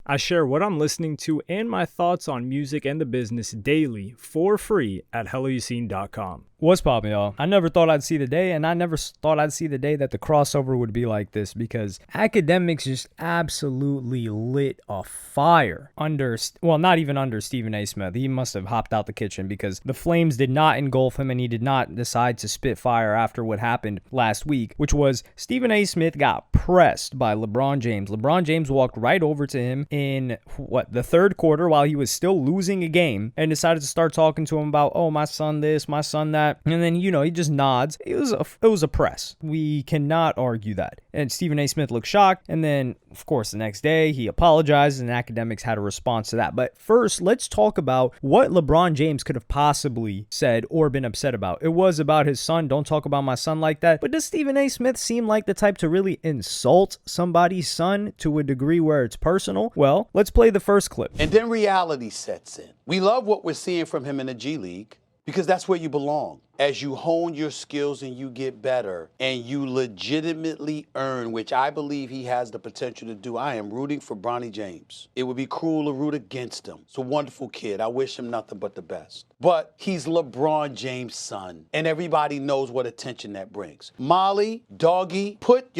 I share what I'm listening to and my thoughts on music and the business daily for free at helloyassine.com. What's poppin', y'all? I never thought I'd see the day, and I never thought I'd see the day that the crossover would be like this, because Akademiks just absolutely lit a fire not even under Stephen A. Smith. He must have hopped out the kitchen, because the flames did not engulf him, and he did not decide to spit fire after what happened last week, which was Stephen A. Smith got pressed by LeBron James. LeBron James walked right over to him in, the third quarter, while he was still losing a game, and decided to start talking to him about, oh, my son this, my son that. And then, he just nods. It was a press. We cannot argue that. And Stephen A. Smith looked shocked. And then, of course, the next day he apologized, and Akademiks had a response to that. But first, let's talk about what LeBron James could have possibly said or been upset about. It was about his son. Don't talk about my son like that. But does Stephen A. Smith seem like the type to really insult somebody's son to a degree where it's personal? Well, let's play the first clip. And then reality sets in. We love what we're seeing from him in the G League, because that's where you belong. As you hone your skills and you get better and you legitimately earn, which I believe he has the potential to do. I am rooting for Bronny James. It would be cruel to root against him. It's a wonderful kid. I wish him nothing but the best. But he's LeBron James' son, and everybody knows what attention that brings. Molly, Doggy, put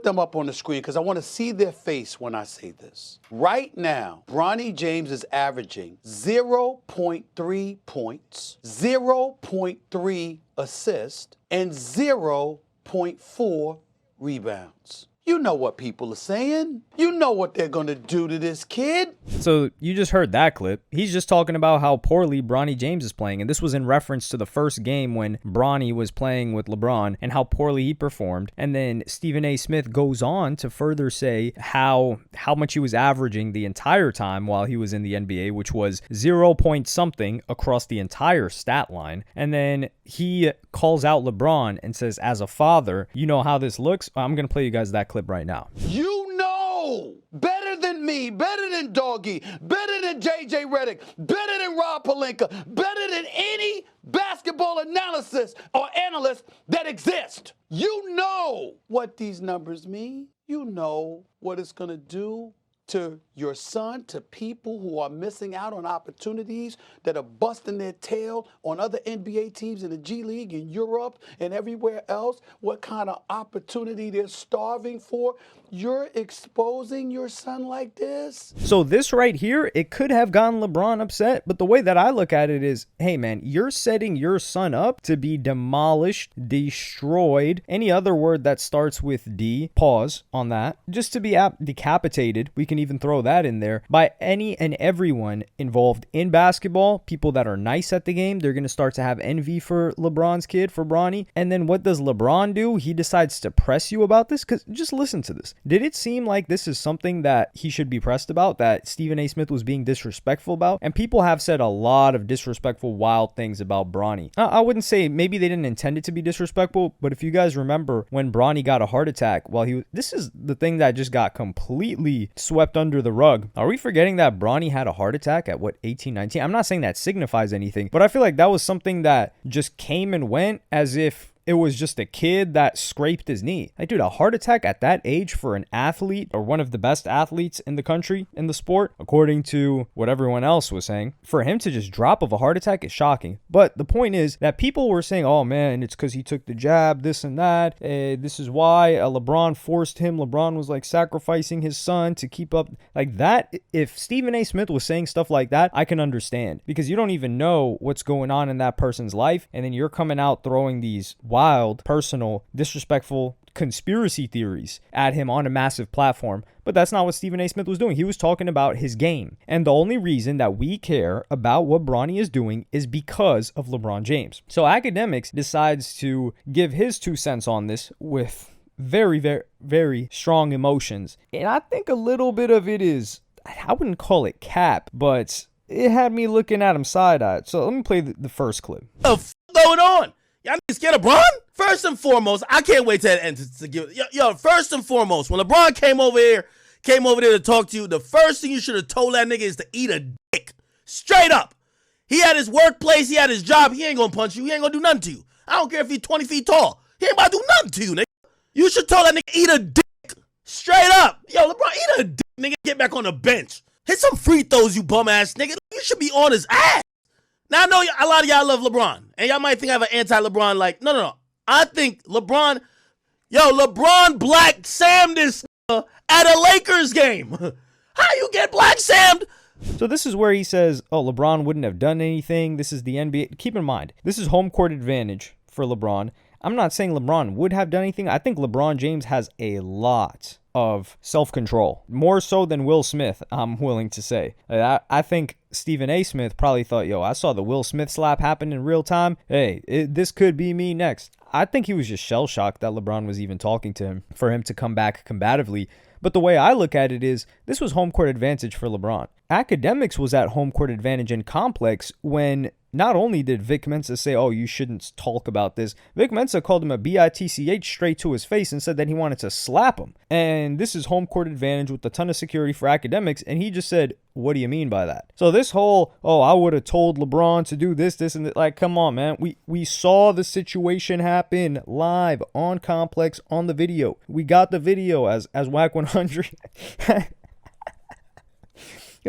them up on the screen, because I want to see their face when I say this. Right now, Bronny James is averaging 0.3 points, 0.3 assists, and 0.4 rebounds. You know what people are saying. You know what they're going to do to this kid. So you just heard that clip. He's just talking about how poorly Bronny James is playing. And this was in reference to the first game when Bronny was playing with LeBron and how poorly he performed. And then Stephen A. Smith goes on to further say how much he was averaging the entire time while he was in the NBA, which was 0 point something across the entire stat line. And then he calls out LeBron and says, as a father, you know how this looks? I'm going to play you guys that clip right now. You know better than me, better than Doggy, better than JJ Redick, better than Rob Pelinka, better than any basketball analysis or analyst that exists. You know what these numbers mean. You know what it's going to do to your son, to people who are missing out on opportunities, that are busting their tail on other NBA teams in the G League, in Europe, and everywhere else, what kind of opportunity they're starving for. You're exposing your son like this? So this right here, it could have gotten LeBron upset, but the way that I look at it is, hey man, you're setting your son up to be demolished, destroyed, any other word that starts with D, pause on that, just to be decapitated. We can even throw that in there, by any and everyone involved in basketball. People that are nice at the game, they're going to start to have envy for LeBron's kid, for Bronny. And then what does LeBron do? He decides to press you about this, because just listen to this. Did it seem like this is something that he should be pressed about, that Stephen A. Smith was being disrespectful about? And people have said a lot of disrespectful, wild things about Bronny. I wouldn't say maybe they didn't intend it to be disrespectful, but if you guys remember when Bronny got a heart attack this is the thing that just got completely swept under the rug. Are we forgetting that Bronny had a heart attack at 18, 19? I'm not saying that signifies anything, but I feel like that was something that just came and went as if it was just a kid that scraped his knee. Like, dude, a heart attack at that age for an athlete, or one of the best athletes in the country, in the sport, according to what everyone else was saying, for him to just drop of a heart attack is shocking. But the point is that people were saying, oh man, it's because he took the jab, this and that. This is why LeBron forced him. LeBron was like sacrificing his son to keep up. Like that, if Stephen A. Smith was saying stuff like that, I can understand, because you don't even know what's going on in that person's life. And then you're coming out throwing these wild, personal, disrespectful conspiracy theories at him on a massive platform. But that's not what Stephen A. Smith was doing. He was talking about his game. And the only reason that we care about what Bronny is doing is because of LeBron James. So Akademiks decides to give his 2 cents on this with very, very, very strong emotions. And I think a little bit of it is, I wouldn't call it cap, but it had me looking at him side-eyed. So let me play the first clip. What the f*** going on? Y'all niggas scared of LeBron? First and foremost, I can't wait till the end to give it. Yo, first and foremost, when LeBron came over there to talk to you, the first thing you should have told that nigga is to eat a dick. Straight up. He had his workplace, he had his job, he ain't gonna punch you, he ain't gonna do nothing to you. I don't care if he's 20 feet tall. He ain't about to do nothing to you, nigga. You should tell that nigga eat a dick. Straight up. Yo, LeBron, eat a dick, nigga. Get back on the bench. Hit some free throws, you bum ass nigga. You should be on his ass. Now, I know a lot of y'all love LeBron, and y'all might think I have an anti-LeBron. Like, no. I think LeBron Black Sam this at a Lakers game. How you get Black Sammed? So this is where he says, oh, LeBron wouldn't have done anything. This is the NBA. Keep in mind, this is home court advantage for LeBron. I'm not saying LeBron would have done anything. I think LeBron James has a lot of self-control, more so than Will Smith, I'm willing to say. I think Stephen A. Smith probably thought, yo, I saw the Will Smith slap happen in real time. Hey, this could be me next. I think he was just shell-shocked that LeBron was even talking to him for him to come back combatively. But the way I look at it is, this was home court advantage for LeBron. Akademiks was at home court advantage in Complex when not only did Vic Mensa say, oh, you shouldn't talk about this, Vic Mensa called him a bitch straight to his face and said that he wanted to slap him. And this is home court advantage with a ton of security for Akademiks, and he just said, what do you mean by that? So this whole, oh, I would have told LeBron to do this, and that, like, come on, man. We saw the situation happen live on Complex on the video. We got the video as Whack 100.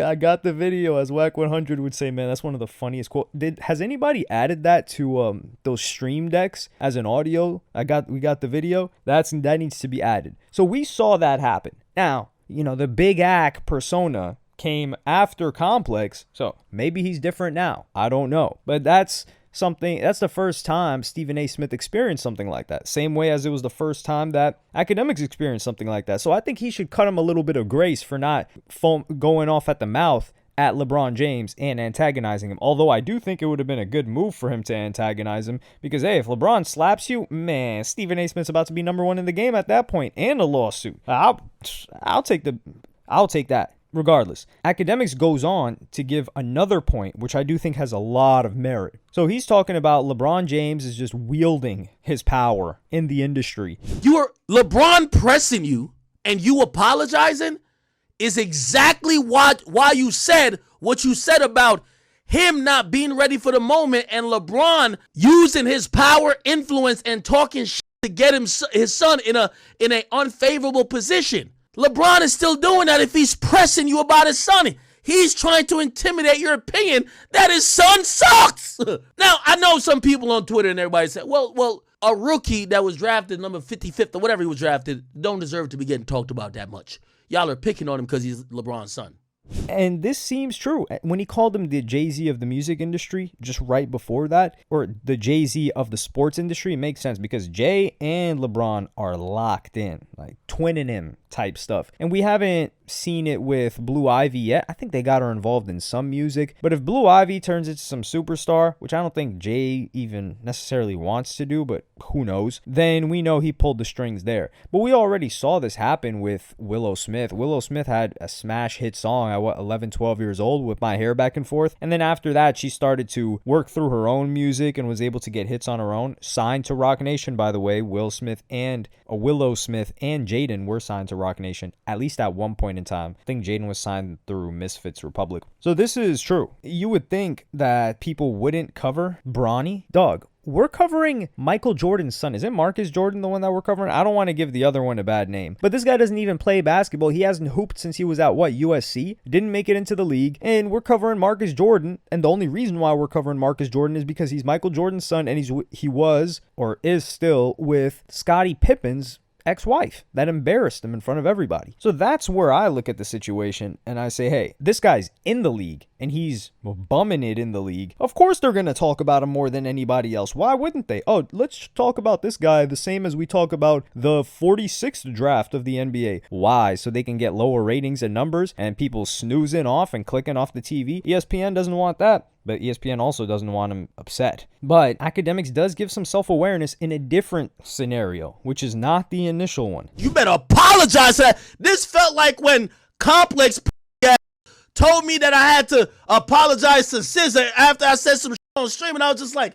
I got the video, as Whack 100 would say, man, that's one of the funniest quotes. Has anybody added that to those stream decks as an audio? We got the video. That needs to be added. So we saw that happen. Now, the Big Ack persona came after Complex, so maybe he's different now. I don't know. But that's the first time Stephen A. Smith experienced something like that. Same way as it was the first time that Akademiks experienced something like that. So I think he should cut him a little bit of grace for not going off at the mouth at LeBron James and antagonizing him. Although I do think it would have been a good move for him to antagonize him, because, hey, if LeBron slaps you, man, Stephen A. Smith's about to be number one in the game at that point, and a lawsuit. I'll take that. Regardless, Akademiks goes on to give another point, which I do think has a lot of merit. So he's talking about LeBron James is just wielding his power in the industry. LeBron pressing you and you apologizing is exactly why you said what you said about him not being ready for the moment, and LeBron using his power, influence, and talking shit to get his son in an unfavorable position. LeBron is still doing that if he's pressing you about his son. He's trying to intimidate your opinion that his son sucks. Now, I know some people on Twitter and everybody said, well, a rookie that was drafted number 55th or whatever he was drafted don't deserve to be getting talked about that much. Y'all are picking on him because he's LeBron's son. And this seems true. When he called him the Jay-Z of the music industry, just right before that, or the Jay-Z of the sports industry, it makes sense because Jay and LeBron are locked in, like twinning him type stuff. And we haven't seen it with Blue Ivy yet. I think they got her involved in some music. But if Blue Ivy turns into some superstar, which I don't think Jay even necessarily wants to do, but who knows, then we know he pulled the strings there. But we already saw this happen with Willow Smith. Willow Smith had a smash hit song at 11, 12 years old with My Hair Back and Forth. And then after that, she started to work through her own music and was able to get hits on her own. Signed to Roc Nation, by the way. Willow Smith and Jaden were signed to Roc Nation, at least at one point in time. I think Jaden was signed through Misfits Republic. So this is true. You would think that people wouldn't cover Bronny. Dog, we're covering Michael Jordan's son. Isn't Marcus Jordan the one that we're covering? I don't want to give the other one a bad name. But this guy doesn't even play basketball. He hasn't hooped since he was at, USC? Didn't make it into the league. And we're covering Marcus Jordan. And the only reason why we're covering Marcus Jordan is because he's Michael Jordan's son, and he was, or is still, with Scottie Pippen's ex-wife that embarrassed him in front of everybody. So that's where I look at the situation and I say, hey, this guy's in the league and he's bumming it in the league. Of course they're going to talk about him more than anybody else. Why wouldn't they? Oh, let's talk about this guy the same as we talk about the 46th draft of the NBA. Why? So they can get lower ratings and numbers and people snoozing off and clicking off the TV. ESPN doesn't want that. But ESPN also doesn't want him upset. But Akademiks does give some self-awareness in a different scenario, which is not the initial one. You better apologize for that. This felt like when Complex told me that I had to apologize to SZA after I said some shit on stream, and I was just like,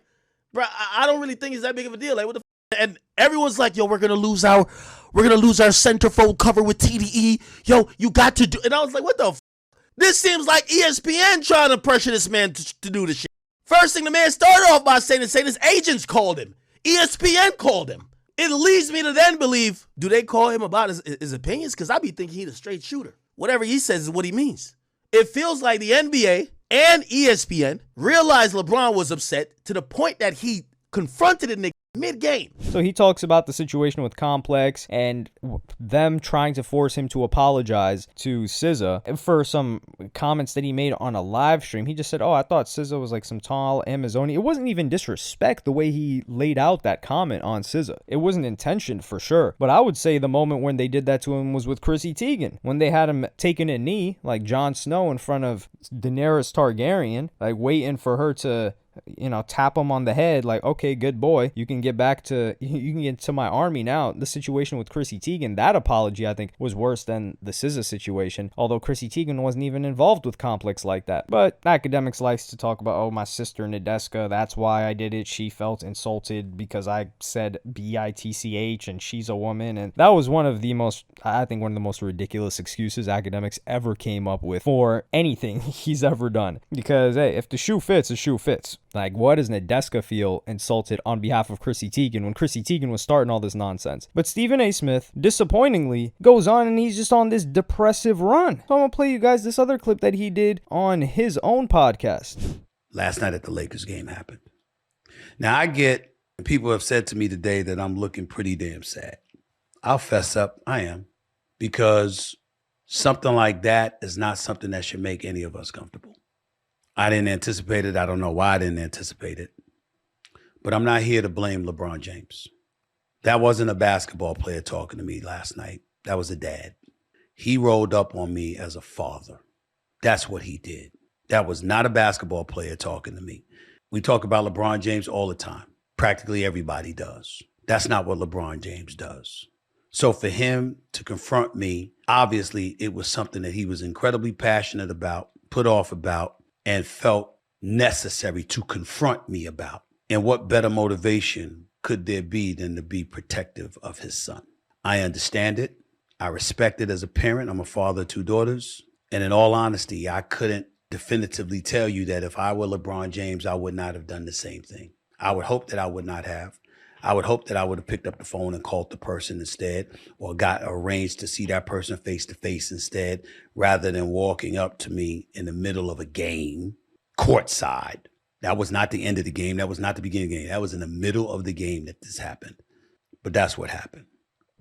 bro, I don't really think it's that big of a deal. Like, what the f-? And everyone's like, yo, we're gonna lose our centerfold cover with TDE. Yo, you got to do. And I was like, what the f-? This seems like ESPN trying to pressure this man to do the shit. First thing the man started off by saying his agents called him. ESPN called him. It leads me to then believe, do they call him about his opinions? Because I be thinking he's a straight shooter. Whatever he says is what he means. It feels like the NBA and ESPN realized LeBron was upset to the point that he confronted a nigga mid-game. So he talks about the situation with Complex and them trying to force him to apologize to SZA for some comments that he made on a live stream. He just said, I thought SZA was like some tall Amazonian. It wasn't even disrespect the way he laid out that comment on SZA. It wasn't intentioned for sure. But I would say the moment when they did that to him was with Chrissy Teigen, when they had him taking a knee like Jon Snow in front of Daenerys Targaryen, like waiting for her to tap him on the head like, okay, good boy, you can get to my army now. The situation with Chrissy Teigen, that apology I think was worse than the SZA situation, although Chrissy Teigen wasn't even involved with Complex like that. But Akademiks likes to talk about, my sister Nadeska, that's why I did it, she felt insulted because I said bitch and she's a woman. And that was one of the most ridiculous excuses Akademiks ever came up with for anything he's ever done, because hey, if the shoe fits, the shoe fits. Like, what does Nadeska feel insulted on behalf of Chrissy Teigen when Chrissy Teigen was starting all this nonsense? But Stephen A. Smith, disappointingly, goes on and he's just on this depressive run. So I'm going to play you guys this other clip that he did on his own podcast. Last night at the Lakers game happened. Now, I get people have said to me today that I'm looking pretty damn sad. I'll fess up, I am, because something like that is not something that should make any of us comfortable. I didn't anticipate it. I don't know why I didn't anticipate it. But I'm not here to blame LeBron James. That wasn't a basketball player talking to me last night. That was a dad. He rolled up on me as a father. That's what he did. That was not a basketball player talking to me. We talk about LeBron James all the time. Practically everybody does. That's not what LeBron James does. So for him to confront me, obviously it was something that he was incredibly passionate about, put off about, and felt necessary to confront me about. And what better motivation could there be than to be protective of his son? I understand it. I respect it as a parent. I'm a father of 2 daughters. And in all honesty, I couldn't definitively tell you that if I were LeBron James, I would not have done the same thing. I would hope that I would not have. I would hope that I would have picked up the phone and called the person instead, or got arranged to see that person face to face instead, rather than walking up to me in the middle of a game, courtside. That was not the end of the game. That was not the beginning of the game. That was in the middle of the game that this happened. But that's what happened.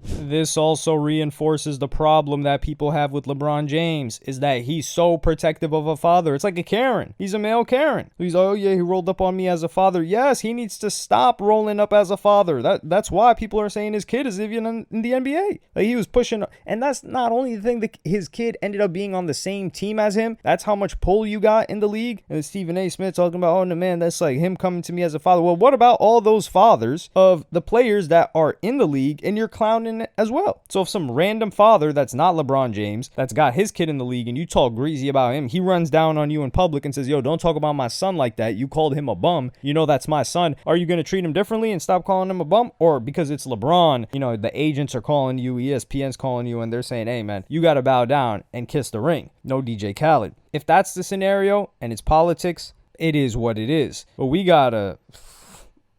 This also reinforces the problem that people have with LeBron James, is that he's so protective of a father. It's like a Karen. He's a male Karen. He's, he rolled up on me as a father. Yes, he needs to stop rolling up as a father. That's why people are saying his kid is even in the NBA. Like, he was pushing, and that's not only the thing that his kid ended up being on the same team as him. That's how much pull you got in the league. And Stephen A. Smith talking about, no man, that's like him coming to me as a father. Well, what about all those fathers of the players that are in the league and you're clowning as well? So if some random father that's not LeBron James, that's got his kid in the league, and you talk greasy about him, he runs down on you in public and says, don't talk about my son like that. You called him a bum. That's my son. Are you going to treat him differently and stop calling him a bum? Or because it's LeBron, the agents are calling you, ESPN's calling you, and they're saying, hey man, you got to bow down and kiss the ring. No DJ Khaled. If that's the scenario and it's politics, it is what it is. But we gotta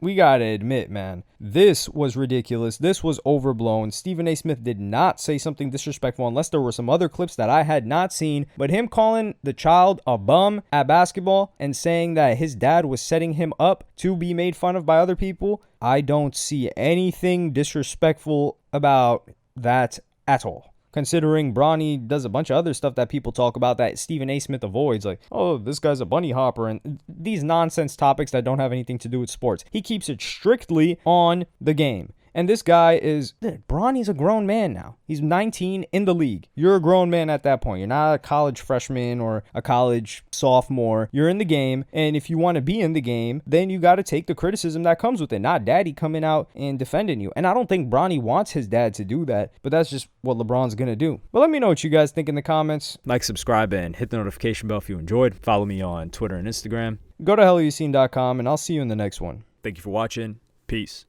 admit, man, this was ridiculous. This was overblown. Stephen A. Smith did not say something disrespectful unless there were some other clips that I had not seen. But him calling the child a bum at basketball and saying that his dad was setting him up to be made fun of by other people, I don't see anything disrespectful about that at all. Considering Bronny does a bunch of other stuff that people talk about that Stephen A. Smith avoids, like, this guy's a bunny hopper, and these nonsense topics that don't have anything to do with sports. He keeps it strictly on the game. And this guy Bronny's a grown man now. He's 19 in the league. You're a grown man at that point. You're not a college freshman or a college sophomore. You're in the game. And if you want to be in the game, then you got to take the criticism that comes with it. Not daddy coming out and defending you. And I don't think Bronny wants his dad to do that, but that's just what LeBron's going to do. But let me know what you guys think in the comments. Like, subscribe, and hit the notification bell if you enjoyed. Follow me on Twitter and Instagram. Go to helloyassine.com, and I'll see you in the next one. Thank you for watching. Peace.